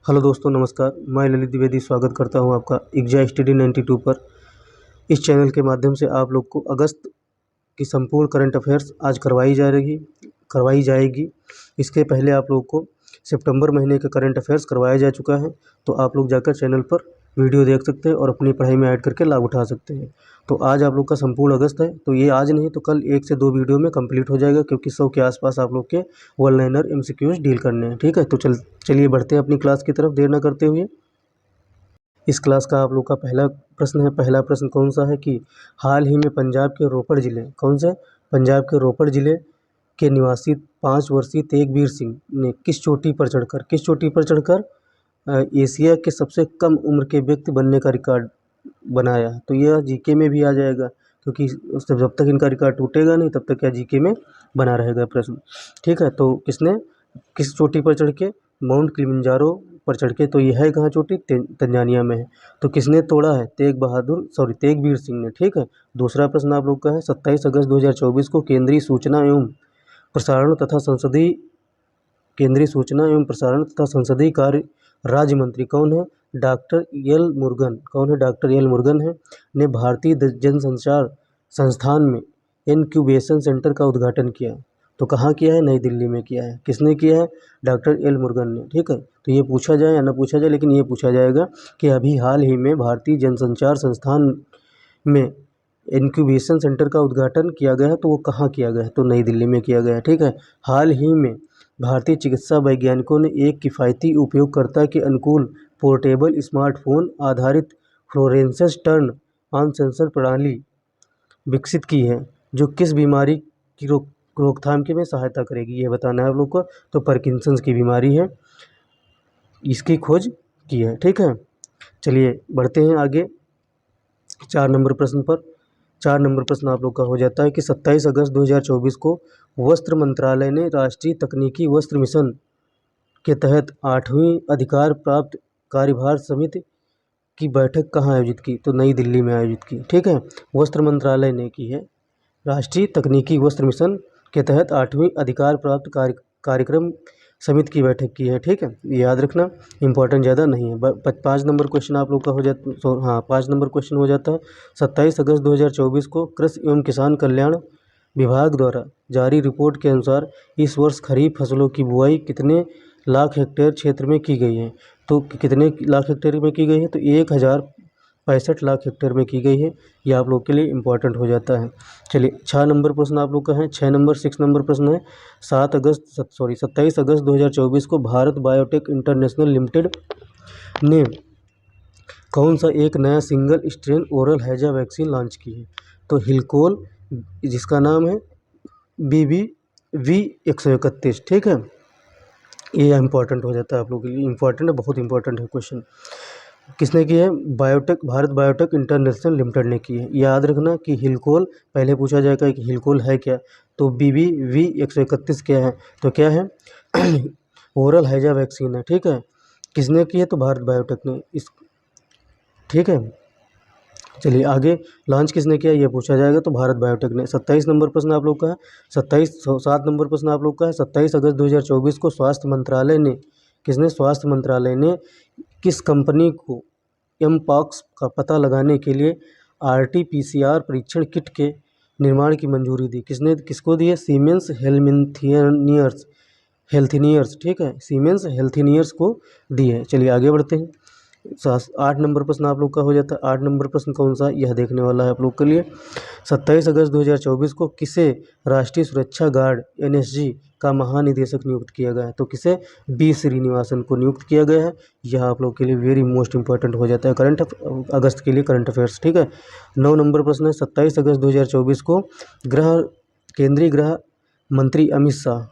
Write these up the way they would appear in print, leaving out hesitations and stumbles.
Hello दोस्तों, नमस्कार। मैं ललित द्विवेदी स्वागत करता हूं आपका एग्जा स्टडी 92 पर। इस चैनल के माध्यम से आप लोग को अगस्त की संपूर्ण करंट अफेयर्स आज करवाई जाएगी। इसके पहले आप लोग को सितंबर महीने का करंट अफेयर्स करवाया जा चुका है, तो आप लोग जाकर चैनल पर वीडियो देख सकते हैं और अपनी पढ़ाई में ऐड करके लाभ उठा सकते हैं। तो आज आप लोग का संपूर्ण अगस्त है, तो ये आज नहीं तो कल 1 से 2 वीडियो में कंप्लीट हो जाएगा, क्योंकि 100 के आसपास आप लोग के वन लाइनर एमसीक्यूज डील करने हैं। ठीक है, तो चलिए बढ़ते हैं अपनी क्लास की तरफ देर न करते हुए। इस क्लास का आप लोग का पहला प्रश्न है। पहला प्रश्न कौन सा है कि हाल ही में पंजाब के रोपड़ जिले, कौन से पंजाब के रोपड़ जिले के निवासी 5 वर्षीय तेगवीर सिंह ने किस चोटी पर चढ़कर एशिया के सबसे कम उम्र के व्यक्ति बनने का रिकॉर्ड बनाया है। तो यह जीके में भी आ जाएगा, क्योंकि जब तक इनका रिकॉर्ड टूटेगा नहीं तब तक क्या जीके में बना रहेगा प्रश्न। ठीक है, तो किसने किस चोटी पर चढ़ के, माउंट किलिमंजारो पर चढ़ के, तो यह है कहाँ चोटी, तंजानिया में है। तो किसने तोड़ा है, तेगवीर सिंह ने। ठीक है, दूसरा प्रश्न आप लोग का है 27 अगस्त 2024 को केंद्रीय सूचना एवं प्रसारण तथा संसदीय कार्य राज्य मंत्री कौन है, डॉक्टर एल मुरुगन है, ने भारतीय जनसंचार संस्थान में इनक्यूबेशन सेंटर का उद्घाटन किया। तो कहाँ किया है, नई दिल्ली में किया है। किसने किया है, डॉक्टर एल मुरुगन ने। ठीक है, तो ये पूछा जाए या ना पूछा जाए, लेकिन ये पूछा जाएगा कि अभी हाल ही में भारतीय जनसंचार संस्थान में इनक्यूबेशन सेंटर का उद्घाटन किया गया है, तो वो कहाँ किया गया है, तो नई दिल्ली में किया गया है। ठीक है, हाल ही में भारतीय चिकित्सा वैज्ञानिकों ने एक किफ़ायती उपयोगकर्ता के अनुकूल पोर्टेबल स्मार्टफोन आधारित फ्लोरेसेंस टर्न ऑन सेंसर प्रणाली विकसित की है, जो किस बीमारी की रोकथाम के में सहायता करेगी, ये बताना है आप लोग को। तो पार्किंसंस की बीमारी है, इसकी खोज की है। ठीक है, चलिए बढ़ते हैं आगे 4 नंबर प्रश्न पर। 4 नंबर प्रश्न आप लोग का हो जाता है कि 27 अगस्त 2024 को वस्त्र मंत्रालय ने राष्ट्रीय तकनीकी वस्त्र मिशन के तहत 8वीं अधिकार प्राप्त कार्यभार समिति की बैठक कहाँ आयोजित की, तो नई दिल्ली में आयोजित की। ठीक है, वस्त्र मंत्रालय ने की है। राष्ट्रीय तकनीकी वस्त्र मिशन के तहत 8वीं अधिकार प्राप्त कार्यक्रम समिति की बैठक की है। ठीक है, याद रखना, इंपॉर्टेंट ज़्यादा नहीं है। 5 नंबर क्वेश्चन आप लोग का हो जाता 5 नंबर क्वेश्चन हो जाता है 27 अगस्त 2024 को कृषि एवं किसान कल्याण विभाग द्वारा जारी रिपोर्ट के अनुसार इस वर्ष खरीफ फसलों की बुआई कितने लाख हेक्टेयर क्षेत्र में की गई है, तो कितने लाख हेक्टेयर में की गई है, तो 1065 लाख हेक्टेयर में की गई है। ये आप लोग के लिए इम्पोर्टेंट हो जाता है। चलिए 6 नंबर प्रश्न आप लोग का है। 6 नंबर प्रश्न है 27 अगस्त 2024 को भारत बायोटेक इंटरनेशनल लिमिटेड ने कौन सा एक नया सिंगल स्ट्रेन ओरल हैजा वैक्सीन लॉन्च की है, तो हिलकोल, जिसका नाम है BBV131। ठीक है, ये इम्पोर्टेंट हो जाता है आप लोगों के लिए, इम्पोर्टेंट है, बहुत इंपॉर्टेंट है क्वेश्चन। किसने की है, भारत बायोटेक इंटरनेशनल लिमिटेड ने की है। याद रखना कि हिलकोल पहले पूछा जाएगा कि हिलकोल है क्या, तो BBV131 क्या है, तो क्या है ओरल हैजा वैक्सीन है। ठीक है, किसने की है, तो भारत बायोटेक ने इस। ठीक है, चलिए आगे लॉन्च किसने किया, ये पूछा जाएगा, तो भारत बायोटेक ने। 27 नंबर प्रश्न आप लोग का है 7 नंबर प्रश्न आप लोग का है 27 अगस्त 2024 को स्वास्थ्य मंत्रालय ने किस कंपनी को एमपॉक्स का पता लगाने के लिए RT-PCR परीक्षण किट के निर्माण की मंजूरी दी, किसको दी है, सीमेंस हेल्थिनियर्स। ठीक है, सीमेंस हेल्थिनियर्स को दी है। चलिए आगे बढ़ते हैं। 8 नंबर प्रश्न आप लोग का हो जाता है। 8 नंबर प्रश्न कौन सा, यह देखने वाला है आप लोग के लिए। 27 अगस्त 2024 को किसे राष्ट्रीय सुरक्षा गार्ड NSG का महानिदेशक नियुक्त किया गया है, तो किसे, B श्रीनिवासन को नियुक्त किया गया है। यह आप लोग के लिए वेरी मोस्ट इंपॉर्टेंट हो जाता है अगस्त के लिए करंट अफेयर्स। ठीक है, 9 नंबर प्रश्न है 27 अगस्त 2024 को केंद्रीय गृह मंत्री अमित शाह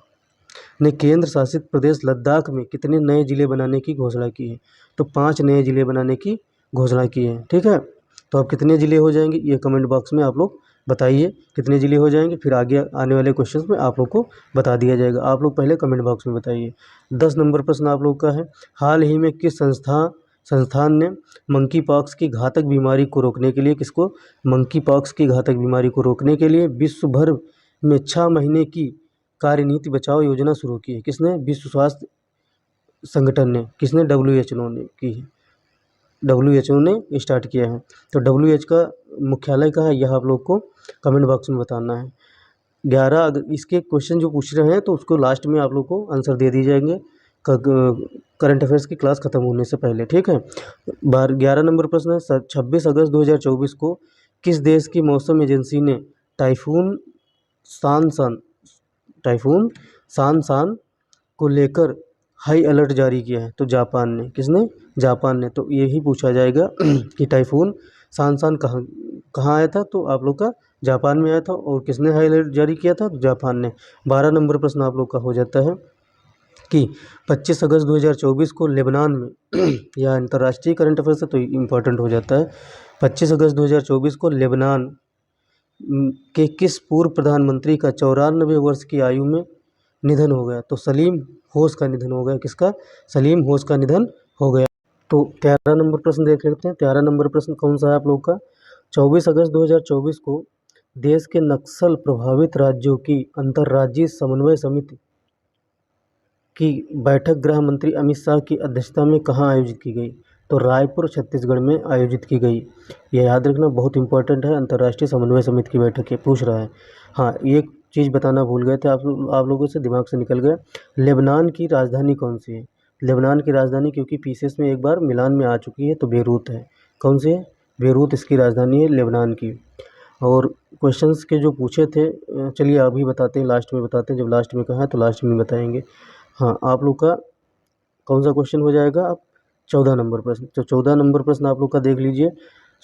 ने केंद्र शासित प्रदेश लद्दाख में कितने नए जिले बनाने की घोषणा की है, तो 5 नए जिले बनाने की घोषणा की है। ठीक है, तो अब कितने जिले हो जाएंगे, ये कमेंट बॉक्स में आप लोग बताइए कितने जिले हो जाएंगे, फिर आगे आने वाले क्वेश्चंस में आप लोग को बता दिया जाएगा। आप लोग पहले कमेंट बॉक्स में बताइए। 10 नंबर प्रश्न आप लोग का है, हाल ही में किस संस्थान ने मंकी पॉक्स की घातक बीमारी को रोकने के लिए विश्व भर में 6 महीने की कार्यनीति बचाओ योजना शुरू की है। किसने, संगठन ने, किसने, WHO ने की है, WHO ने स्टार्ट किया है। तो WHO का मुख्यालय कहाँ है, यह आप लोग को कमेंट बॉक्स में बताना है। 11 अगर इसके क्वेश्चन जो पूछ रहे हैं तो उसको लास्ट में आप लोग को आंसर दे दिए जाएंगे करंट अफेयर्स की क्लास खत्म होने से पहले, ठीक है। 11 नंबर प्रश्न है, 26 अगस्त 2024 को किस देश की मौसम एजेंसी ने टाइफून सानसान टाइफून सानसान को लेकर हाई अलर्ट जारी किया है? तो जापान ने, किसने, जापान ने। तो यही पूछा जाएगा कि टाइफून सानसान कहाँ कहाँ आया था, तो आप लोग का जापान में आया था, और किसने हाई अलर्ट जारी किया था, तो जापान ने। 12 नंबर प्रश्न आप लोग का हो जाता है कि 25 अगस्त 2024 को लेबनान में यह अंतर्राष्ट्रीय करंट अफेयर से तो इम्पोर्टेंट हो जाता है। 25 अगस्त 2024 को लेबनान के किस पूर्व प्रधानमंत्री का 94 वर्ष की आयु में निधन हो गया? तो सलीम होश का निधन हो गया। किसका? सलीम होश का निधन हो गया। तो 13 नंबर प्रश्न देख लेते हैं। 13 नंबर प्रश्न कौन सा है आप लोग का? 24 अगस्त 2024 को देश के नक्सल प्रभावित राज्यों की अंतर्राज्यीय समन्वय समिति की बैठक गृह मंत्री अमित शाह की अध्यक्षता में कहाँ आयोजित की गई? तो रायपुर छत्तीसगढ़ में आयोजित की गई। यह याद रखना बहुत इंपॉर्टेंट है, अंतर्राष्ट्रीय समन्वय समिति की बैठक ये पूछ रहा है। हाँ, एक चीज़ बताना भूल गए थे, आप लोगों से दिमाग से निकल गया। लेबनान की राजधानी कौन सी है? लेबनान की राजधानी, क्योंकि पीसीएस में एक बार मिलान में आ चुकी है, तो बेरूत है। कौन सी है? बेरूत इसकी राजधानी है लेबनान की। और क्वेश्चंस के जो पूछे थे, चलिए अभी बताते हैं, लास्ट में बताते हैं, जब लास्ट में कहा है तो लास्ट में बताएंगे। हाँ, आप लोग का कौन सा क्वेश्चन हो जाएगा अब? 14 नंबर प्रश्न। तो 14 नंबर प्रश्न आप लोग का देख लीजिए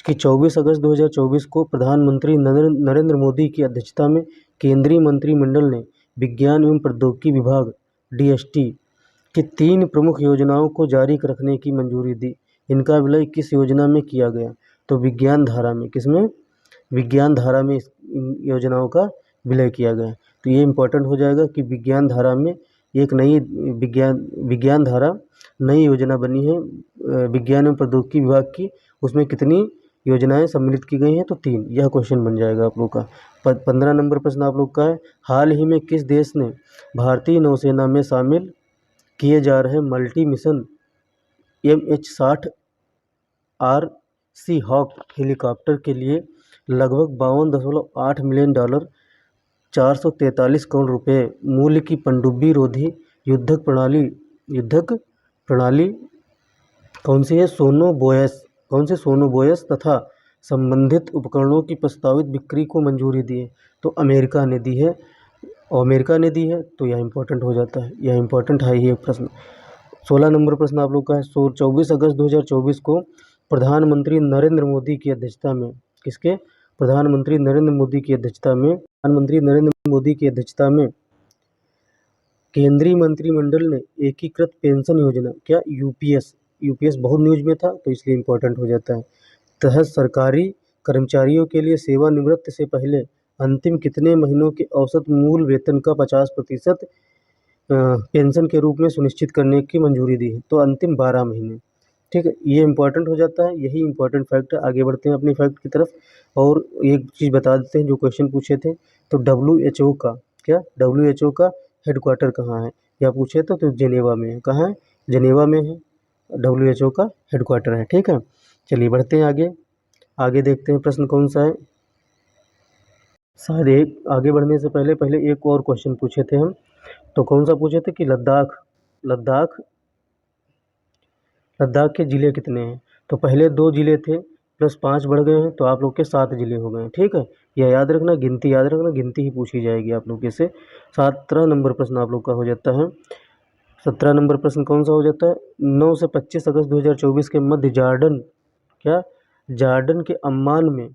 कि 24 अगस्त 2024 को प्रधानमंत्री नरेंद्र मोदी की अध्यक्षता में केंद्रीय मंत्रिमंडल ने विज्ञान एवं प्रौद्योगिकी विभाग DST की 3 प्रमुख योजनाओं को जारी रखने की मंजूरी दी। इनका विलय किस योजना में किया गया? तो विज्ञान धारा में। किसमें? विज्ञान धारा में इन योजनाओं का विलय किया गया। तो ये इम्पोर्टेंट हो जाएगा कि विज्ञान धारा में एक नई विज्ञान धारा नई योजना बनी है विज्ञान एवं प्रौद्योगिकी विभाग की। उसमें कितनी योजनाएं सम्मिलित की गई हैं? तो 3। यह क्वेश्चन बन जाएगा आप लोग का। 15 नंबर प्रश्न आप लोग का है, हाल ही में किस देश ने भारतीय नौसेना में शामिल किए जा रहे multi mission MH-60 RC hawk helicopter के लिए लगभग $52.8 मिलियन 443 करोड़ रुपए मूल्य की पनडुब्बी रोधी युद्धक प्रणाली कौन सी है? सोनो बोयस तथा संबंधित उपकरणों की प्रस्तावित बिक्री को मंजूरी दी है? तो अमेरिका ने दी है, और अमेरिका ने दी है, तो यह इंपॉर्टेंट हो जाता है। यह इंपॉर्टेंट है ये प्रश्न। 16 नंबर प्रश्न आप लोग का है, 24 अगस्त 2024 को प्रधानमंत्री नरेंद्र मोदी की अध्यक्षता में, किसके? प्रधानमंत्री नरेंद्र मोदी की अध्यक्षता में केंद्रीय मंत्रिमंडल ने एकीकृत पेंशन योजना, क्या यूपीएस बहुत न्यूज में था, तो इसलिए इम्पोर्टेंट हो जाता है, तहत सरकारी कर्मचारियों के लिए सेवानिवृत्ति से पहले अंतिम कितने महीनों के औसत मूल वेतन का 50% पेंशन के रूप में सुनिश्चित करने की मंजूरी दी है? तो अंतिम 12 महीने। ठीक है, ये इंपॉर्टेंट हो जाता है, यही इंपॉर्टेंट फैक्ट है। आगे बढ़ते हैं अपनी फैक्ट की तरफ, और एक चीज़ बता देते हैं जो क्वेश्चन पूछे थे। तो WHO का WHO का हेडक्वार्टर कहाँ है? या पूछे तो जेनेवा में है। कहाँ है? जेनेवा में है WHO का हेडक्वार्टर है। ठीक है, चलिए बढ़ते हैं आगे देखते हैं प्रश्न कौन सा है। शायद एक आगे बढ़ने से पहले एक और क्वेश्चन पूछे थे हम, तो कौन सा पूछे थे कि लद्दाख के ज़िले कितने हैं? तो पहले 2 ज़िले थे, प्लस 5 बढ़ गए हैं, तो आप लोग के 7 ज़िले हो गए हैं। ठीक है, यह याद रखना, गिनती ही पूछी जाएगी आप लोग के से। 17 नंबर प्रश्न आप लोग का हो जाता है। 17 नंबर प्रश्न कौन सा हो जाता है? 9 से 25 अगस्त 2024 के मध्य जॉर्डन के अम्मान में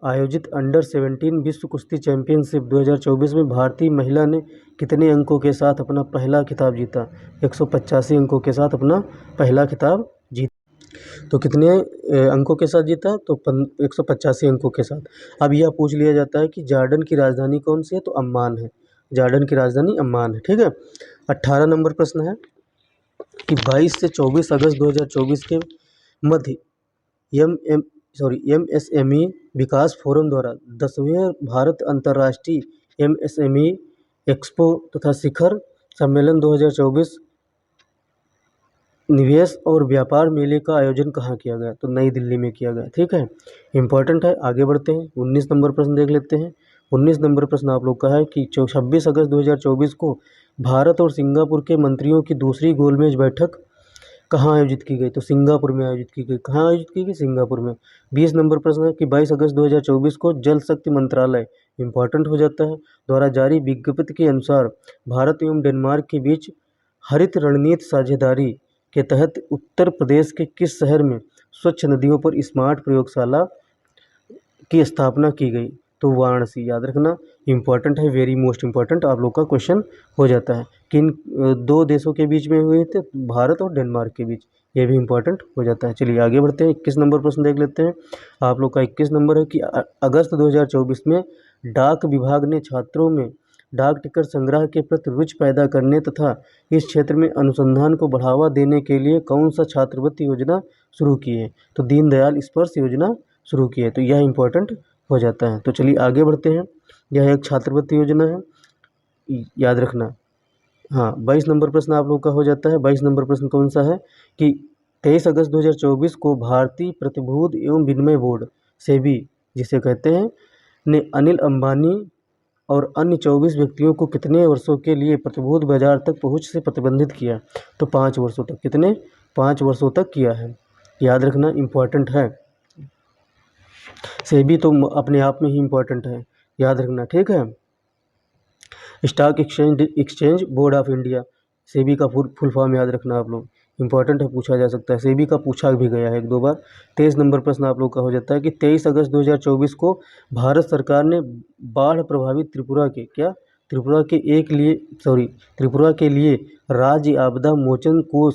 आयोजित अंडर-17 विश्व कुश्ती चैंपियनशिप 2024 में भारतीय महिला ने कितने अंकों के साथ अपना पहला खिताब जीता? 185 अंकों के साथ अपना पहला खिताब जीता। तो कितने अंकों के साथ जीता? तो 185 अंकों के साथ। अब यह पूछ लिया जाता है कि जॉर्डन की राजधानी कौन सी है? तो अम्मान है, जॉर्डन की राजधानी अम्मान है। ठीक है, 18 नंबर प्रश्न है कि 22 से 24 अगस्त 2024 के मध्य MSME विकास फोरम द्वारा 10वें भारत अंतर्राष्ट्रीय MSME एक्सपो तथा शिखर सम्मेलन 2024 निवेश और व्यापार मेले का आयोजन कहाँ किया गया? तो नई दिल्ली में किया गया। ठीक है, इंपॉर्टेंट है। आगे बढ़ते हैं, 19 नंबर प्रश्न देख लेते हैं। 19 नंबर प्रश्न आप लोग का है कि 26 अगस्त 2024 को भारत और सिंगापुर के मंत्रियों की दूसरी गोलमेज बैठक कहाँ आयोजित की गई? तो सिंगापुर में आयोजित की गई। कहाँ आयोजित की गई? सिंगापुर में। 20 नंबर प्रश्न है कि 22 अगस्त 2024 को जल शक्ति मंत्रालय, इंपॉर्टेंट हो जाता है, द्वारा जारी विज्ञप्ति के अनुसार भारत एवं डेनमार्क के बीच हरित रणनीति साझेदारी के तहत उत्तर प्रदेश के किस शहर में स्वच्छ नदियों पर स्मार्ट प्रयोगशाला की स्थापना की गई? तो वाराणसी। याद रखना, इंपॉर्टेंट है, वेरी मोस्ट इंपॉर्टेंट आप लोग का क्वेश्चन हो जाता है। किन दो देशों के बीच में हुए थे? भारत और डेनमार्क के बीच। ये भी इंपॉर्टेंट हो जाता है। चलिए आगे बढ़ते हैं, 21 नंबर प्रश्न देख लेते हैं। आप लोग का 21 नंबर है कि अगस्त 2024 में डाक विभाग ने छात्रों में डाक टिकट संग्रह के प्रति रुचि पैदा करने तथा इस क्षेत्र में अनुसंधान को बढ़ावा देने के लिए कौन सा छात्रवृत्ति योजना शुरू की है? तो दीनदयाल स्पर्श योजना शुरू की है। तो यह इंपॉर्टेंट हो जाता है। तो चलिए आगे बढ़ते हैं, यह एक छात्रवृत्ति योजना है, याद रखना। हाँ, 22 नंबर प्रश्न आप लोग का हो जाता है। 22 नंबर प्रश्न कौन सा है कि 23 अगस्त 2024 को भारतीय प्रतिभूति एवं विनिमय बोर्ड, सेबी जिसे कहते हैं, ने अनिल अंबानी और अन्य 24 व्यक्तियों को कितने वर्षों के लिए प्रतिभूति बाजार तक पहुंच से प्रतिबंधित किया? तो 5 वर्षों तक। कितने? 5 वर्षों तक किया है। याद रखना, इम्पॉर्टेंट है। सेबी तो अपने आप में ही इम्पॉर्टेंट है, याद रखना। ठीक है, stock exchange board of India, SEBI का फुल फॉर्म याद रखना आप लोग, इंपॉर्टेंट है, पूछा जा सकता है। सेबी का पूछा भी गया है 1-2 बार। 23 नंबर प्रश्न आप लोग का हो जाता है कि 23 अगस्त 2024 को भारत सरकार ने बाढ़ प्रभावित त्रिपुरा के लिए राज्य आपदा मोचन कोष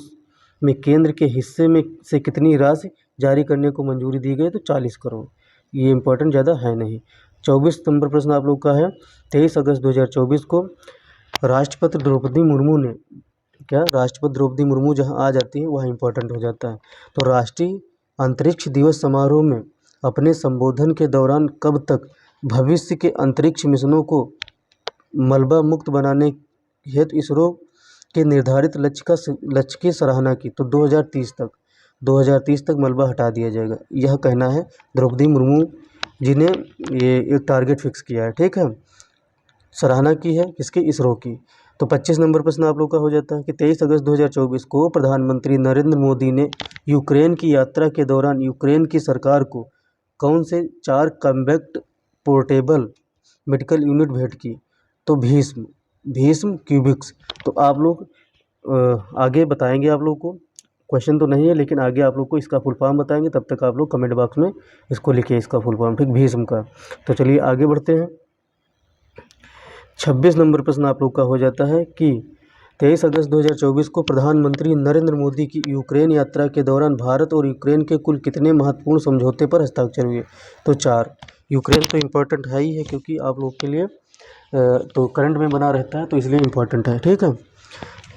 में केंद्र के हिस्से में से कितनी राशि जारी करने को मंजूरी दी गई? तो 40 करोड़। ये इंपॉर्टेंट ज़्यादा है नहीं। 24 नंबर प्रश्न आप लोग का है, 23 अगस्त 2024 को राष्ट्रपति द्रौपदी मुर्मू जहां आ जाती है वह इंपॉर्टेंट हो जाता है। तो राष्ट्रीय अंतरिक्ष दिवस समारोह में अपने संबोधन के दौरान कब तक भविष्य के अंतरिक्ष मिशनों को मलबा मुक्त बनाने हेतु इसरो के निर्धारित लक्ष्य की सराहना की? तो 2030 तक मलबा हटा दिया जाएगा, यह कहना है द्रौपदी मुर्मू जी ने ये एक टारगेट फिक्स किया है। ठीक है, सराहना की है किसकी? इसरो की। तो 25 नंबर प्रश्न आप लोग का हो जाता है कि 23 अगस्त 2024 को प्रधानमंत्री नरेंद्र मोदी ने यूक्रेन की यात्रा के दौरान यूक्रेन की सरकार को कौन से 4 कॉम्बैक्ट पोर्टेबल मेडिकल यूनिट भेंट की? तो भीष्म क्यूबिक्स। तो आप लोग आगे बताएंगे, आप लोग को क्वेश्चन तो नहीं है लेकिन आगे आप लोग को इसका फुल फॉर्म बताएंगे, तब तक आप लोग कमेंट बॉक्स में इसको लिखिए, इसका फुल फॉर्म, ठीक, भीष्म का। तो चलिए आगे बढ़ते हैं। 26 नंबर प्रश्न आप लोग का हो जाता है कि 23 अगस्त 2024 को प्रधानमंत्री नरेंद्र मोदी की यूक्रेन यात्रा के दौरान भारत और यूक्रेन के कुल कितने महत्वपूर्ण समझौते पर हस्ताक्षर हुए? तो 4। यूक्रेन तो इम्पोर्टेंट है ही है क्योंकि आप लोग के लिए तो करंट में बना रहता है, तो इसलिए इम्पोर्टेंट है। ठीक है,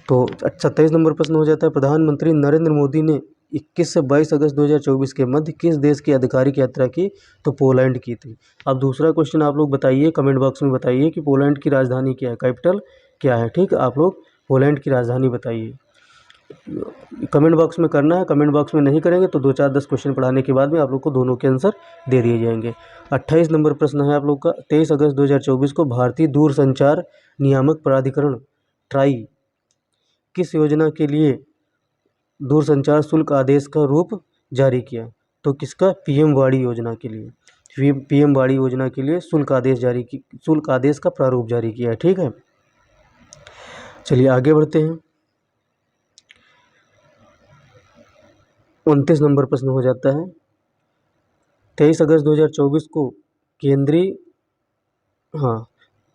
तो 27 नंबर प्रश्न हो जाता है, प्रधानमंत्री नरेंद्र मोदी ने 21 से 22 अगस्त 2024 के मध्य किस देश की आधिकारिक यात्रा की? तो पोलैंड की थी। अब दूसरा क्वेश्चन आप लोग बताइए, कमेंट बॉक्स में बताइए कि पोलैंड की राजधानी क्या है, कैपिटल क्या है। ठीक, आप लोग पोलैंड की राजधानी बताइए, कमेंट बॉक्स में करना है। कमेंट बॉक्स में नहीं करेंगे तो 2-4-10 क्वेश्चन पढ़ाने के बाद में आप लोग को दोनों के आंसर दे दिए जाएंगे। 28 नंबर प्रश्न है आप लोग का, 23 अगस्त 2024 को भारतीय दूरसंचार नियामक प्राधिकरण ट्राई किस योजना के लिए दूरसंचार शुल्क आदेश का रूप जारी किया? तो किसका? पीएम वाणी योजना के लिए। पीएम वाणी योजना के लिए शुल्क आदेश का प्रारूप जारी किया है। ठीक है, चलिए आगे बढ़ते हैं। 29 नंबर प्रश्न हो जाता है, 23 अगस्त 2024 को केंद्रीय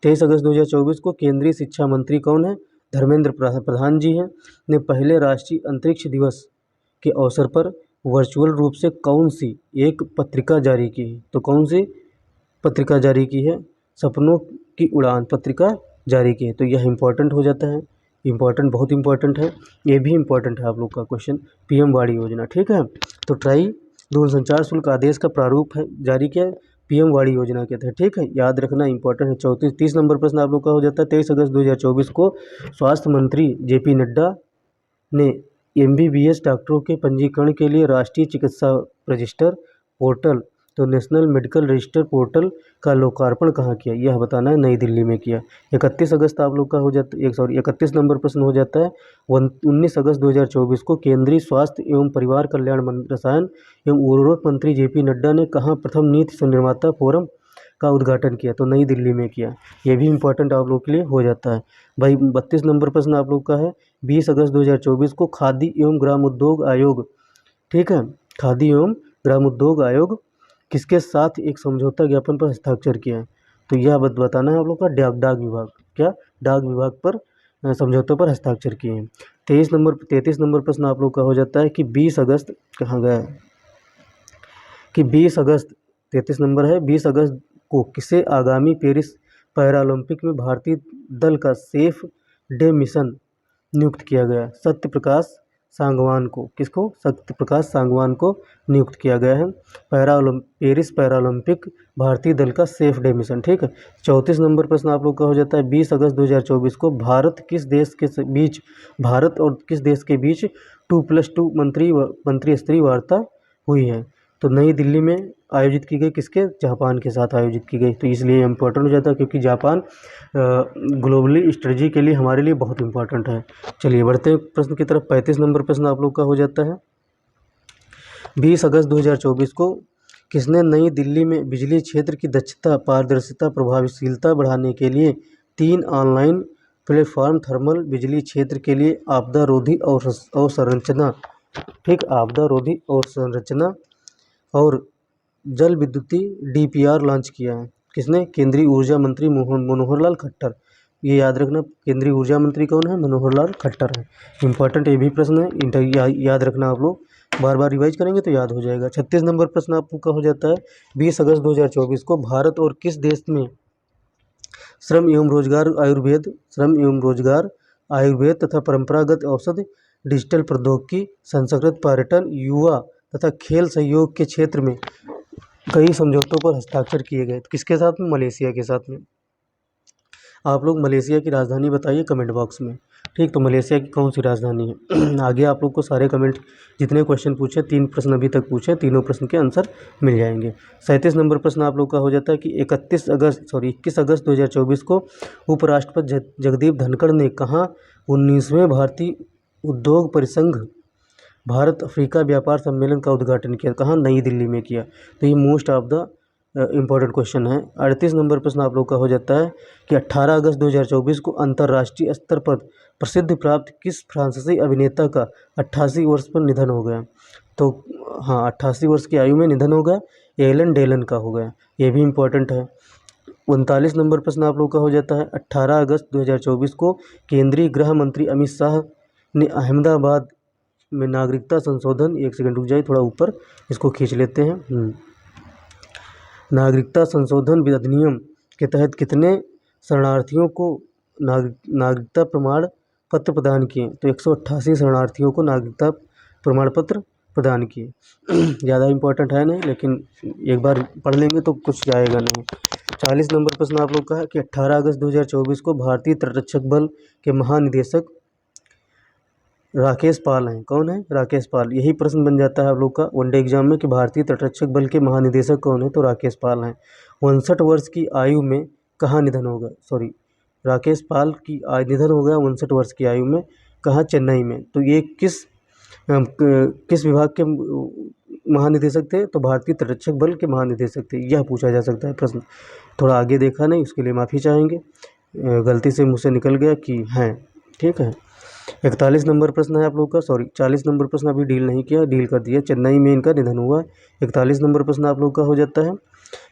23 अगस्त 2024 को केंद्रीय शिक्षा मंत्री कौन है? धर्मेंद्र प्रधान जी हैं, ने पहले राष्ट्रीय अंतरिक्ष दिवस के अवसर पर वर्चुअल रूप से कौन सी एक पत्रिका जारी की है? तो कौन सी पत्रिका जारी की है? सपनों की उड़ान पत्रिका जारी की है। तो यह इंपॉर्टेंट हो जाता है, इंपॉर्टेंट, बहुत इंपॉर्टेंट है, ये भी इंपॉर्टेंट है आप लोग का क्वेश्चन, पीएम वाणी योजना। ठीक है, तो ट्राई दूरसंचार शुल्क आदेश का प्रारूप है जारी किया पीएम वाणी योजना के तहत। ठीक है, याद रखना, इंपॉर्टेंट है। 30 नंबर प्रश्न आप लोग का हो जाता है, 23 अगस्त 2024 को स्वास्थ्य मंत्री जेपी नड्डा ने एमबीबीएस डॉक्टरों के पंजीकरण के लिए राष्ट्रीय चिकित्सा रजिस्टर पोर्टल तो नेशनल मेडिकल रजिस्टर पोर्टल का लोकार्पण कहाँ किया, यह बताना है, नई दिल्ली में किया। 31 अगस्त आप लोग का हो जाता है, 31 नंबर प्रश्न हो जाता है। 19 अगस्त 2024 को केंद्रीय स्वास्थ्य एवं परिवार कल्याण रसायन एवं उर्वरक मंत्री जेपी नड्डा ने कहाँ प्रथम नीति निर्माता फोरम का उद्घाटन किया, तो नई दिल्ली में किया। ये भी इंपॉर्टेंट आप लोग के लिए हो जाता है भाई। 32 नंबर प्रश्न आप लोग का है, 20 अगस्त 2024 को खादी एवं ग्राम उद्योग आयोग, ठीक है, खादी एवं ग्राम उद्योग आयोग किसके साथ एक समझौता ज्ञापन पर हस्ताक्षर किया है, तो यह बताना है आप लोग का डाक विभाग, क्या डाक विभाग पर समझौतों पर हस्ताक्षर किए हैं। 33 नंबर प्रश्न आप लोग का हो जाता है कि 20 अगस्त कहाँ गया है, कि 20 अगस्त 33 नंबर है, 20 अगस्त को किसे आगामी पेरिस पैरालंपिक में भारतीय दल का सेफ डे मिशन नियुक्त किया गया, सत्य प्रकाश सांगवान को, किसको, सत्य प्रकाश सांगवान को नियुक्त किया गया है पेरिस पैरालंपिक भारतीय दल का सेफ डे मिशन, ठीक है। 34 नंबर प्रश्न आप लोग का हो जाता है, 20 अगस्त 2024 को भारत और किस देश के बीच 2+2 मंत्री स्तरीय वार्ता हुई है, तो नई दिल्ली में आयोजित की गई, किसके, जापान के साथ आयोजित की गई, तो इसलिए इम्पोर्टेंट हो जाता है क्योंकि जापान ग्लोबली स्ट्रेटजी के लिए हमारे लिए बहुत इंपॉर्टेंट है। चलिए बढ़ते हैं प्रश्न की तरफ। 35 नंबर प्रश्न आप लोग का हो जाता है, 20 अगस्त 2024 को किसने नई दिल्ली में बिजली क्षेत्र की दक्षता, पारदर्शिता, प्रभावशीलता बढ़ाने के लिए 3 ऑनलाइन प्लेटफॉर्म थर्मल बिजली क्षेत्र के लिए आपदा रोधी अवसंरचना, ठीक, आपदा रोधी अवसंरचना और जल विद्युती डीपीआर लॉन्च किया है, किसने, केंद्रीय ऊर्जा मंत्री मनोहर लाल खट्टर। ये याद रखना, केंद्रीय ऊर्जा मंत्री कौन है, मनोहर लाल खट्टर है। इंपॉर्टेंट ये भी प्रश्न है, याद रखना, आप लोग बार बार रिवाइज करेंगे तो याद हो जाएगा। 36 नंबर प्रश्न आपका हो जाता है, 20 अगस्त 2024 को भारत और किस देश में श्रम एवं रोजगार आयुर्वेद तथा परंपरागत औषध, डिजिटल प्रौद्योगिकी, संस्कृत, पर्यटन, युवा तथा खेल सहयोग के क्षेत्र में कई समझौतों पर हस्ताक्षर किए गए, तो किसके साथ में, मलेशिया के साथ में। आप लोग मलेशिया की राजधानी बताइए कमेंट बॉक्स में, ठीक, तो मलेशिया की कौन सी राजधानी है। आगे आप लोग को सारे कमेंट, जितने क्वेश्चन पूछे, 3 प्रश्न अभी तक पूछे, तीनों प्रश्न के आंसर मिल जाएंगे। 37 नंबर प्रश्न आप लोग का हो जाता है कि 21 अगस्त 2024 को उपराष्ट्रपति जगदीप धनखड़ ने कहाँ 19वें भारतीय उद्योग परिसंघ भारत अफ्रीका व्यापार सम्मेलन का उद्घाटन किया, कहाँ, नई दिल्ली में किया, तो ये most of the important question है। 38 नंबर प्रश्न आप लोग का हो जाता है कि 18 अगस्त 2024 को अंतर्राष्ट्रीय स्तर पर प्रसिद्धि प्राप्त किस फ्रांसीसी अभिनेता का 88 वर्ष पर निधन हो गया, तो हाँ, 88 वर्ष की आयु में निधन हो गया, एलन डेलन का हो गया, ये भी इम्पोर्टेंट है। 39 नंबर प्रश्न आप लोग का हो जाता है, 18 अगस्त 2024 को केंद्रीय गृह मंत्री अमित शाह ने अहमदाबाद में नागरिकता संशोधन, एक सेकंड रुक जाइए, थोड़ा ऊपर इसको खींच लेते हैं। नागरिकता संशोधन अधिनियम के तहत कितने शरणार्थियों को नागरिकता प्रमाण पत्र प्रदान किए, तो 188 शरणार्थियों को नागरिकता प्रमाण पत्र प्रदान किए। ज़्यादा इम्पोर्टेंट है नहीं, लेकिन एक बार पढ़ लेंगे तो कुछ जाएगा नहीं। 40 नंबर प्रश्न आप लोग का है कि 18 अगस्त 2024 को भारतीय तटरक्षक बल के महानिदेशक राकेश पाल हैं, कौन है, राकेश पाल। यही प्रश्न बन जाता है आप लोग का वनडे एग्जाम में कि भारतीय तटरक्षक बल के महानिदेशक कौन है, तो राकेश पाल हैं। 59 वर्ष की आयु में कहाँ निधन हो गया, राकेश पाल की निधन हो गया 59 वर्ष की आयु में, कहाँ, चेन्नई में, तो ये किस विभाग के महानिदेशक थे, तो भारतीय तटरक्षक बल के महानिदेशक थे, यह पूछा जा सकता है प्रश्न। थोड़ा आगे देखा नहीं, उसके लिए माफ़ी चाहेंगे, गलती से मुझसे निकल गया कि हैं, ठीक है। 41 नंबर प्रश्न है आप लोग का, 40 नंबर प्रश्न अभी डील नहीं किया, डील कर दिया, चेन्नई में इनका निधन हुआ। 41 नंबर प्रश्न आप लोग का हो जाता है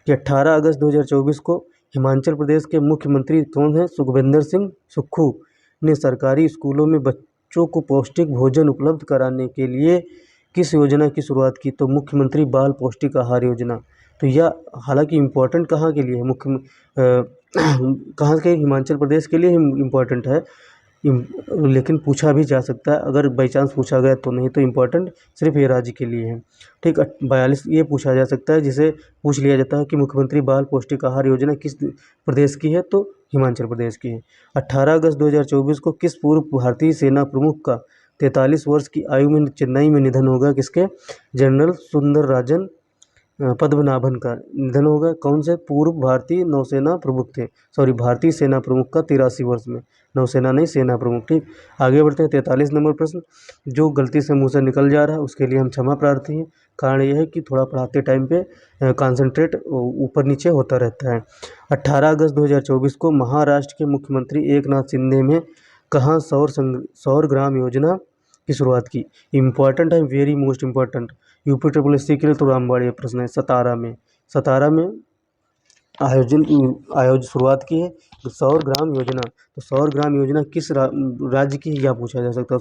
कि 18 अगस्त 2024 को हिमाचल प्रदेश के मुख्यमंत्री कौन है, सुखविंदर सिंह सुक्खू ने सरकारी स्कूलों में बच्चों को पौष्टिक भोजन उपलब्ध कराने के लिए किस योजना की शुरुआत की, तो मुख्यमंत्री बाल पौष्टिक आहार योजना। तो यह हालांकि इम्पोर्टेंट कहाँ के लिए है, कहाँ के, हिमाचल प्रदेश के लिए इम्पोर्टेंट है, लेकिन पूछा भी जा सकता है, अगर बाई चांस पूछा गया तो, नहीं तो इम्पोर्टेंट सिर्फ ये राज्य के लिए है, ठीक। 42 ये पूछा जा सकता है, जिसे पूछ लिया जाता है कि मुख्यमंत्री बाल पौष्टिक आहार योजना किस प्रदेश की है, तो हिमाचल प्रदेश की है। 18 अगस्त 2024 को किस पूर्व भारतीय सेना प्रमुख का 43 वर्ष की आयु में चेन्नई में निधन होगा किसके? जनरल सुंदरराजन पद्मनाभन का निधन होगा। कौन से? पूर्व भारतीय नौसेना प्रमुख थे, सॉरी भारतीय सेना प्रमुख का 83 वर्ष में, नौसेना नहीं सेना प्रमुख। ठीक, आगे बढ़ते हैं 43 नंबर प्रश्न। जो गलती से मुंह से निकल जा रहा है उसके लिए हम क्षमा प्रार्थी हैं। कारण यह है कि थोड़ा पढ़ाते टाइम पे कंसंट्रेट ऊपर नीचे होता रहता है। 18 अगस्त 2024 को महाराष्ट्र के मुख्यमंत्री एकनाथ शिंदे में कहाँ सौर ग्राम योजना की शुरुआत की? इम्पॉर्टेंट है, वेरी मोस्ट इम्पॉर्टेंट, यूपी के लिए तो रामबाड़ ये प्रश्न है। सतारा में आयोजन शुरुआत की है सौर ग्राम योजना। तो सौर ग्राम योजना किस राज्य की है, यह पूछा जा सकता है।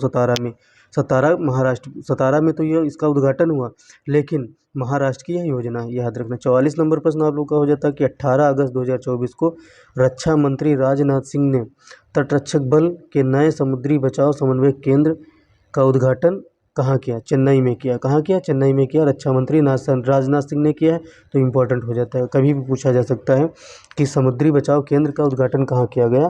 सतारा महाराष्ट्र, सतारा में तो यह इसका उद्घाटन हुआ, लेकिन महाराष्ट्र की यह योजना है, याद रखना। 44 नंबर प्रश्न आप लोग का हो जाता है कि 18 अगस्त 2024 को रक्षा मंत्री राजनाथ सिंह ने तटरक्षक बल के नए समुद्री बचाव समन्वय केंद्र का उद्घाटन कहाँ किया? चेन्नई में किया। कहाँ किया? चेन्नई में किया। रक्षा मंत्री राजनाथ सिंह ने किया है, तो इम्पोर्टेंट हो जाता है। कभी भी पूछा जा सकता है कि समुद्री बचाव केंद्र का उद्घाटन कहाँ किया गया,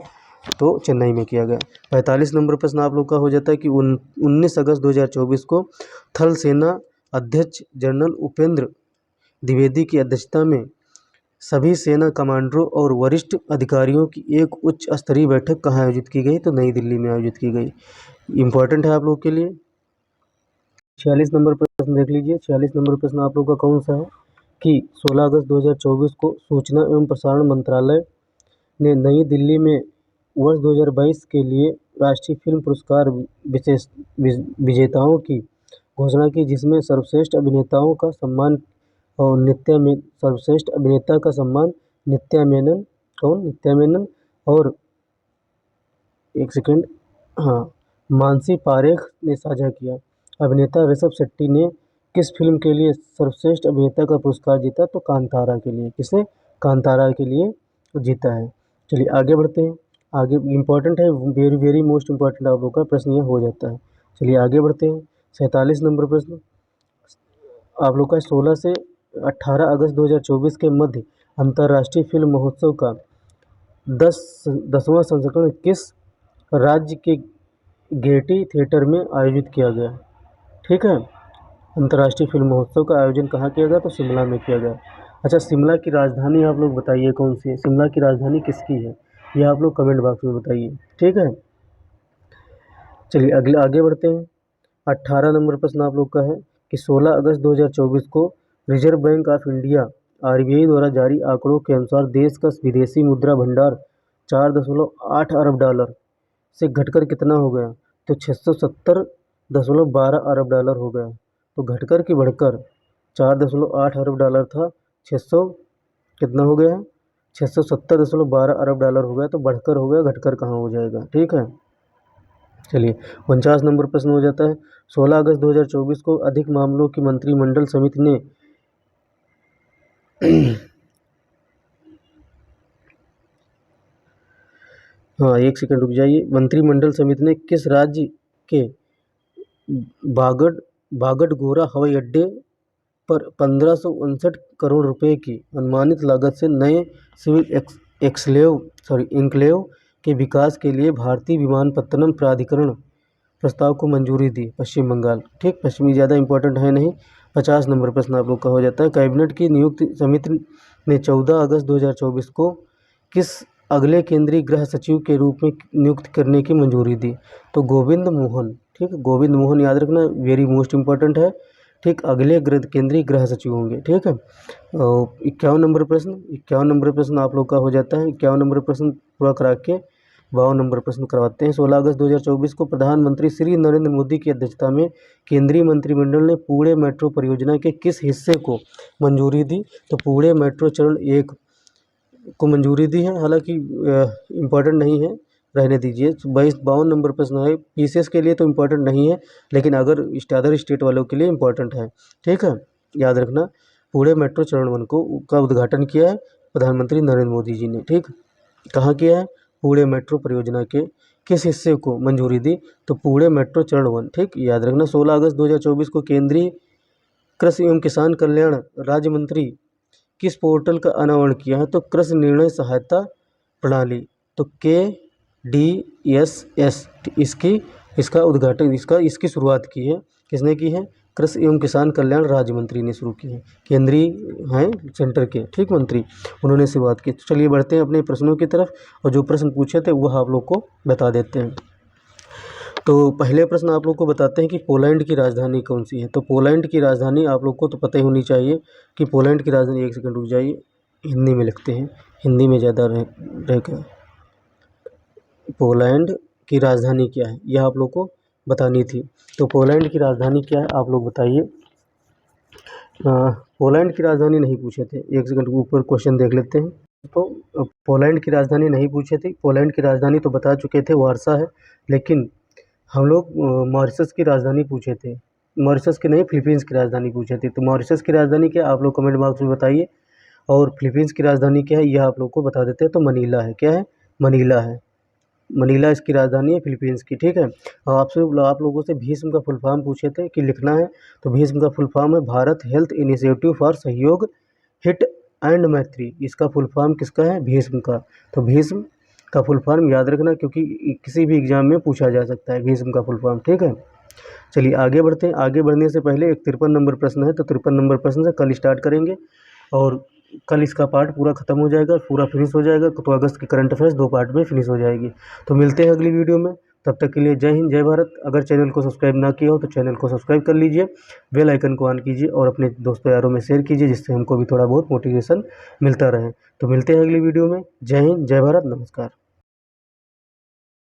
तो चेन्नई में किया गया। 45 नंबर प्रश्न आप लोग का हो जाता है कि 19 अगस्त 2024 को थल सेना अध्यक्ष जनरल उपेंद्र द्विवेदी की अध्यक्षता में सभी सेना कमांडरों और वरिष्ठ अधिकारियों की एक उच्च स्तरीय बैठक कहाँ आयोजित की गई? तो नई दिल्ली में आयोजित की गई। इम्पोर्टेंट है आप लोग के लिए। 46 नंबर प्रश्न देख लीजिए। 46 नंबर प्रश्न आप लोग का कौन सा है कि 16 अगस्त 2024 को सूचना एवं प्रसारण मंत्रालय ने नई दिल्ली में वर्ष 2022 के लिए राष्ट्रीय फिल्म पुरस्कार विजेताओं की घोषणा की, जिसमें सर्वश्रेष्ठ अभिनेताओं का सम्मान और सर्वश्रेष्ठ अभिनेता का सम्मान नित्या मेनन, कौन? नित्या मेनन और एक सेकेंड, हाँ, मानसी पारेख ने साझा किया। अभिनेता ऋषभ शेट्टी ने किस फिल्म के लिए सर्वश्रेष्ठ अभिनेता का पुरस्कार जीता? तो कांतारा के लिए। किसने? कांतारा के लिए जीता है। चलिए आगे बढ़ते हैं। आगे इम्पोर्टेंट है, वेरी वेरी मोस्ट इम्पोर्टेंट आप लोग का प्रश्न यह हो जाता है। चलिए आगे बढ़ते हैं। 47 नंबर प्रश्न आप लोग का 16 से 18 अगस्त 2024 के मध्य अंतर्राष्ट्रीय फिल्म महोत्सव का 10वां संस्करण किस राज्य के गेयटी थिएटर में आयोजित किया गया? ठीक है, अंतर्राष्ट्रीय फिल्म महोत्सव का आयोजन कहाँ किया गया? तो शिमला में किया गया। अच्छा, शिमला की राजधानी आप लोग बताइए कौन सी है? शिमला की राजधानी किसकी है, यह आप लोग कमेंट बॉक्स में बताइए। ठीक है, चलिए आगे बढ़ते हैं। 18 नंबर प्रश्न आप लोग का है कि 16 अगस्त 2024 को reserve bank of India RBI द्वारा जारी आंकड़ों के अनुसार देश का विदेशी मुद्रा भंडार 4.8 अरब डॉलर से घटकर कितना हो गया? तो 670.12 अरब डॉलर हो गया। तो घटकर की बढ़कर 4.8 अरब डॉलर था, 600 कितना हो गया? 670.12 अरब डॉलर हो गया। तो बढ़कर हो गया, घटकर कहाँ हो जाएगा? ठीक है, चलिए 49 नंबर प्रश्न हो जाता है। 16 अगस्त 2024 को अधिक मामलों की मंत्रिमंडल समिति ने हाँ एक सेकंड रुक जाइए। मंत्रिमंडल समिति ने किस राज्य के बागडगोरा हवाई अड्डे पर 1559 करोड़ रुपए की अनुमानित लागत से नए सिविल एन्क्लेव के विकास के लिए भारतीय विमानपत्तनम प्राधिकरण प्रस्ताव को मंजूरी दी? पश्चिम बंगाल। ठीक, पश्चिमी ज़्यादा इंपॉर्टेंट है नहीं। 50 नंबर प्रश्न आप लोग का हो जाता है। कैबिनेट की नियुक्ति समिति ने 14 अगस्त 2024 को किस अगले केंद्रीय गृह सचिव के रूप में नियुक्त करने की मंजूरी दी? तो गोविंद मोहन। ठीक, गोविंद मोहन याद रखना, वेरी मोस्ट इम्पॉर्टेंट है। ठीक, अगले केंद्रीय गृह सचिव होंगे। ठीक है, 51 नंबर प्रश्न आप लोग का हो जाता है। 51 नंबर प्रश्न पूरा करा के 52 नंबर प्रश्न करवाते हैं। 16 अगस्त 2024 को प्रधानमंत्री श्री नरेंद्र मोदी की अध्यक्षता में केंद्रीय मंत्रिमंडल ने पुणे मेट्रो परियोजना के किस हिस्से को मंजूरी दी? तो पुणे मेट्रो चरण 1 को मंजूरी दी है। हालांकि इम्पोर्टेंट नहीं है, रहने दीजिए। 52 नंबर प्रश्न है। पीसीएस के लिए तो इम्पोर्टेंट नहीं है, लेकिन अगर अदर स्टेट वालों के लिए इम्पोर्टेंट है। ठीक है, याद रखना, पुणे मेट्रो चरण 1 का उद्घाटन किया है प्रधानमंत्री नरेंद्र मोदी जी ने। ठीक, कहाँ किया है? पुणे मेट्रो परियोजना के किस हिस्से को मंजूरी दी? तो पुणे मेट्रो चरण 1। ठीक, याद रखना। 16 अगस्त 2024 को केंद्रीय कृषि एवं किसान कल्याण राज्य मंत्री किस पोर्टल का अनावरण किया है? तो कृषि निर्णय सहायता प्रणाली, तो KDSS इसकी इसका उद्घाटन इसकी शुरुआत की है, किसने की है? कृषि एवं किसान कल्याण राज्य मंत्री ने शुरू की है, केंद्रीय हैं सेंटर के, ठीक, मंत्री, उन्होंने शुरुआत की। तो चलिए बढ़ते हैं अपने प्रश्नों की तरफ, और जो प्रश्न पूछे थे वह आप लोग को बता देते हैं। तो पहले प्रश्न आप लोग को बताते हैं कि पोलैंड की राजधानी कौन सी है। तो पोलैंड की राजधानी आप लोग को तो पता ही होनी चाहिए कि पोलैंड की राजधानी, एक सेकंड रुक जाइए, हिंदी में लिखते हैं, हिंदी में ज़्यादा रहेगा। पोलैंड की राजधानी क्या है, यह आप लोग को बतानी थी। तो पोलैंड की राजधानी क्या है, आप लोग बताइए। पोलैंड की राजधानी नहीं पूछे थे, एक सेकंड ऊपर क्वेश्चन देख लेते हैं। तो पोलैंड की राजधानी नहीं पूछे थे, पोलैंड की राजधानी तो बता चुके थे, वारसा है। लेकिन हम लोग मॉरिशस की राजधानी पूछे थे, मॉरिशस की नहीं, फिलीपींस की राजधानी पूछे थे। तो मॉरिशस की राजधानी क्या है, आप लोग कमेंट बॉक्स में बताइए। और फिलीपींस की राजधानी क्या है, यह आप लोग को बता देते हैं। तो मनीला है, क्या है? मनीला है, मनीला इसकी राजधानी है फिलीपींस की, ठीक है। और आप लोगों से भीष्म का फुल फॉर्म पूछे थे कि लिखना है। तो भीष्म का फुल फॉर्म है भारत हेल्थ इनिशिएटिव फॉर सहयोग, हिट एंड मैत्री। इसका फुल फॉर्म किसका है? भीष्म का। तो भीष्म का फुल फॉर्म याद रखना, क्योंकि किसी भी एग्जाम में पूछा जा सकता है भीष्म का फुल फॉर्म, ठीक है। चलिए आगे बढ़ते हैं। आगे बढ़ने से पहले एक 53 नंबर प्रश्न है, तो 53 नंबर प्रश्न से कल स्टार्ट करेंगे, और कल इसका पार्ट पूरा ख़त्म हो जाएगा, पूरा फिनिश हो जाएगा। तो अगस्त की करंट अफेयर्स 2 पार्ट में फिनिश हो जाएगी। तो मिलते हैं अगली वीडियो में, तब तक के लिए जय हिंद, जय भारत। अगर चैनल को सब्सक्राइब ना किया हो तो चैनल को सब्सक्राइब कर लीजिए, बेल आइकन को ऑन कीजिए और अपने दोस्तों यारों में शेयर कीजिए, जिससे हमको भी थोड़ा बहुत मोटिवेशन मिलता रहे। तो मिलते हैं अगली वीडियो में। जय हिंद, जय भारत, नमस्कार।